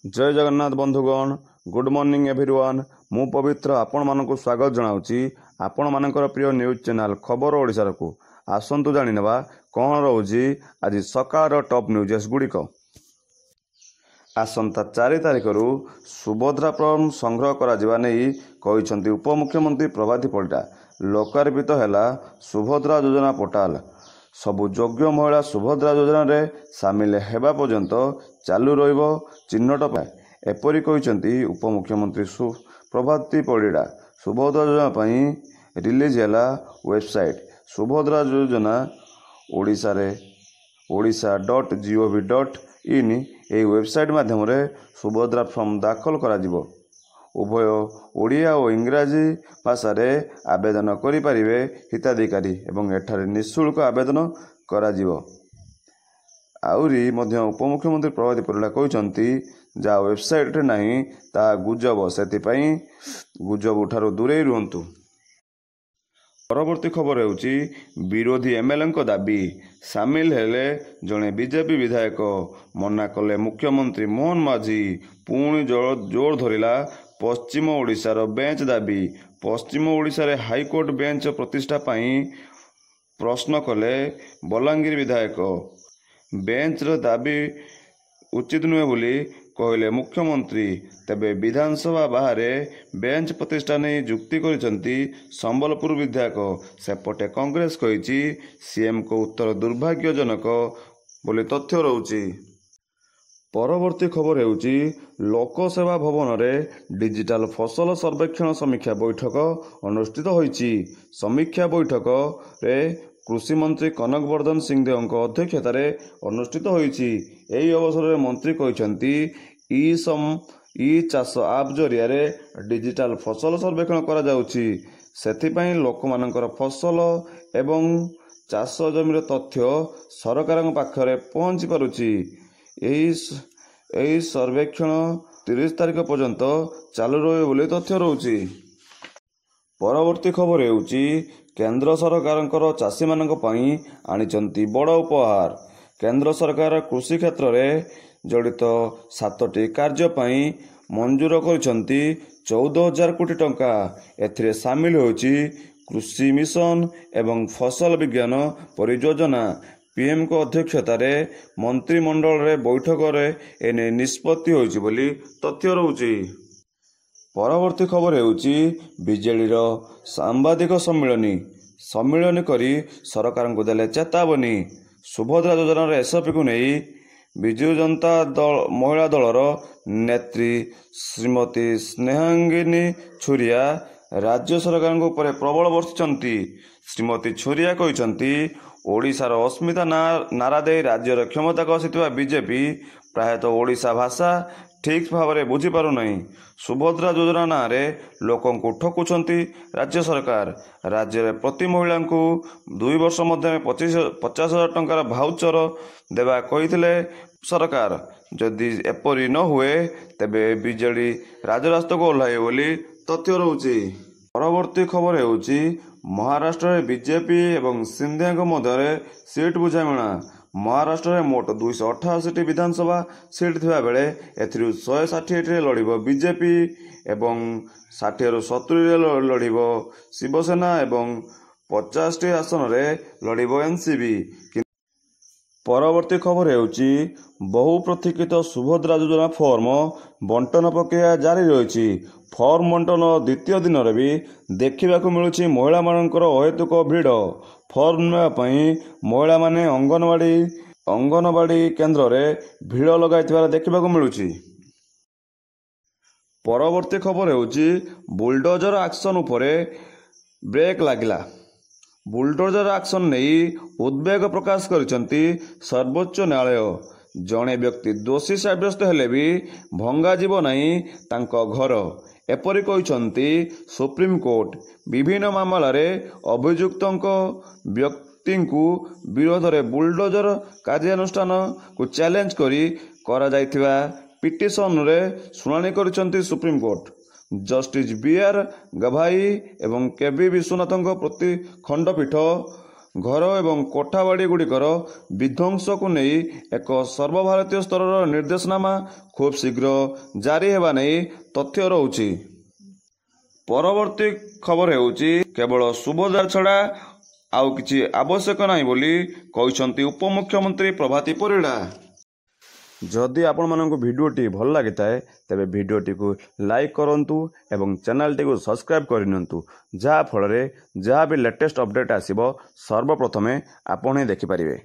जय जगन्नाथ बंधुगण good morning everyone मु पवित्र आपण मानक स्वागत जनाऊँगी आपण मानकर प्रिय न्यूज चैनल खबर ओडिशा को आसतु जानिनेबा कौन रोजी आज सकाळ टॉप न्यूजेस गुड़िक आसंता 4 तारिख रु सुभद्रा फॉर्म संग्रह करा नहीं कहते उपमुख्यमंत्री प्रभाती परिडा। लोकार्पित है सुभद्रा योजना पोर्टाल सबु योग्य महिला सुभद्रा योजना रे सामिल हेबा पर्यंत चालू रहिबो चिन्हट पाए एपरि कहते उपमुख्यमंत्री प्रभाती परिडा। सुभद्रा योजना पई रिलीज है वेबसाइट सुभद्रा योजना odia.gov.in यह वेबसाइट माध्यम सुभद्रा फॉर्म दाखल करा जिवो। उभय ओडिया और इंग्राजी भाषा रे आवेदन करिपारिबे हिताधिकारी एवं एठारे निःशुल्क आवेदन करा जिवो। आउरी मध्य उपमुख्यमंत्री प्रभाती परिडा कहते जहाँ वेबसाइट नहीं ता गुजब से गुजब ठारू दूरे रुहतु। परवर्ती खबर होउची विरोधी एमएलए को दाबी सामिल हेले जड़े बीजेपी विधायक मना कले मुख्यमंत्री मोहन माझी पुणी जोर धरिला पश्चिम ओडिशार बेंच दाबी। पश्चिम ओडिशा रे हाईकोर्ट बेंच प्रतिष्ठा पाई प्रश्न कले बलांगीर विधायक। बेंच रो दाबी उचित नुहे बोली कहले मुख्यमंत्री। तेबे विधानसभा बाहर बेंच प्रतिष्ठा नहीं जुक्ति करिसंती संबलपुर विधायक। सेपटे कांग्रेस कहिछि सीएम को उत्तर दुर्भाग्यजनक बोली तथ्य रहउछि। परवर्ती खबर हेउछि लोकसेवा भवन रे डिजिटल फसल सर्वेक्षण समीक्षा बैठक अनुष्ठित होइछि। समीक्षा बैठक रे कृषि मंत्री कनक वर्धन सिंहदेव अध्यक्षतार अनुष्ठित होइछि। एही अवसर में मंत्री कहते ई चाष आप जरिया डिजिटल फसल सर्वेक्षण करा जाउछि। सेथिपई लोकमानकर फसल एवं चाष जमीर तथ्य सरकार पाखरे पहुँची पारुछि। एही सर्वेक्षण 30 तारिख पर्यंत चालू रहिबो बोली तथ्य रहउछि। परवर्ती खबर हेउछि केंद्र सरकार चाषी मानक पई आनिचंती बड़ उपहार। केंद्र सरकार कृषि क्षेत्र में जड़ित 7टी कार्य पई मंजूर करिसंती 14,000 कोटी टंका। एथिरे सामिल होछि कृषि मिशन एवं फसल विज्ञान परियोजना। पीएम को अध्यक्षतार मंत्रिमंडल रे बैठक रे एने निष्पत्ति होइछि बोली तथ्य रहउछि। परवर्ती खबर हेउछि बीजेडी रो सांबादिक सम्मिलन करी सरकार को देले चेतावनी। सुभद्रा योजना रे एसओपी को नहीं विजु जनता दल महिला दलर नेत्री श्रीमती स्नेहांगिनी छुरिया राज्य सरकार ऊपर प्रबल वर्षिचंती। श्रीमती छुरिया कहते ओडिशार अस्मिता नारा दे राज्यर क्षमता कसिथिबा बीजेपी प्रायतः ओडिशा भाषा ठीक भाव में बुझी पारु नहीं। सुभद्रा योजना ना रे लोकों को ठकुचंती राज्य सरकार। राज्य रे प्रति महिला को 2 वर्ष मध्य 50,000 टंकार भाउचर देवा कहिथिले सरकार। जदि एपरी न हुए तेबे बीजेडी राजरास्ता को ओह्लाइबे बोली तथ्य रहउछि। परवर्ती खबर हेउछि महाराष्ट्र रे बीजेपी एवं सिंधिया मध्य सीट बुझामणा। महाराष्ट्र में मोट 288 विधानसभा सीट थिबा बेले एथिरु 168 रे लड़िबो बीजेपी एवं 60 रु 70 रे लड़िबो शिवसेना एवं 50 आसन रे लड़िबो एनसीबी। परवर्ती खबर हेउछि बहु प्रतीक्षित सुभद्रा योजना फॉर्म बंटन प्रक्रिया जारी रही। फॉर्म बंटन द्वितीय दिन रे भी देखा मिलुछि महिला मानकर अहेतुक भिड़। फॉर्म नेबापई महिला माने अंगनवाड़ी केन्द्र रे भिड़ लगाइथिबार देखा मिलुछि। परवर्ती खबर हेउछि बुलडोजर एक्शन उपरे ब्रेक लागिला। बुलडोजर एक्शन नहीं उद्वेग प्रकाश करिसंती सर्वोच्च न्यायालय। जड़े व्यक्ति दोषी साब्यस्त हेले भी भंगा जीव नहीं तांको घर एपरि कहिसंती सुप्रीम कोर्ट। विभिन्न मामला रे अभियुक्त व्यक्ति विरोध में बुलडोजर कार्यानुष्ठान को चैलेंज करी करा जाइथिबा पिटिशन रे सुनानी करिसंती supreme court. Justice B R Gavai एवं केबी विश्वनाथ प्रति खंडपीठ ଘର ଏବଂ କୋଠାବାଡ଼ିଗୁଡ଼ିକର ବିଧ୍ୱଂସକୁ ନେଇ ଏକ ସର୍ବଭାରତୀୟ ସ୍ତରର ନିର୍ଦ୍ଦେଶନାମା ଖୁବ୍ ଶୀଘ୍ର ଜାରି ହେବା ନେଇ ତଥ୍ୟ ରହୁଛି। ପରବର୍ତ୍ତୀ ଖବର ହେଉଛି କେବଳ ସୁଭଦ୍ରା ଛଡ଼ା ଆଉ କିଛି ଆବଶ୍ୟକ ନାହିଁ ବୋଲି କହିଛନ୍ତି ଉପମୁଖ୍ୟମନ୍ତ୍ରୀ ପ୍ରଭାତୀ ପରିଡ଼ା। ଯଦି ଆପଣମାନଙ୍କୁ ଭିଡ଼ିଓଟି ଭଲ ଲାଗିଥାଏ ତେବେ ଭିଡ଼ିଓଟିକୁ ଲାଇକ୍ କରନ୍ତୁ ଏବଂ ଚ୍ୟାନେଲଟିକୁ ସବସ୍କ୍ରାଇବ୍ କରିନିଅନ୍ତୁ, ଯାହାଫଳରେ ଯାହା ବି ଲେଟେଷ୍ଟ ଅପଡ଼େଟ୍ ଆସିବ ସର୍ବପ୍ରଥମେ ଆପଣ ହିଁ ଦେଖିପାରିବେ।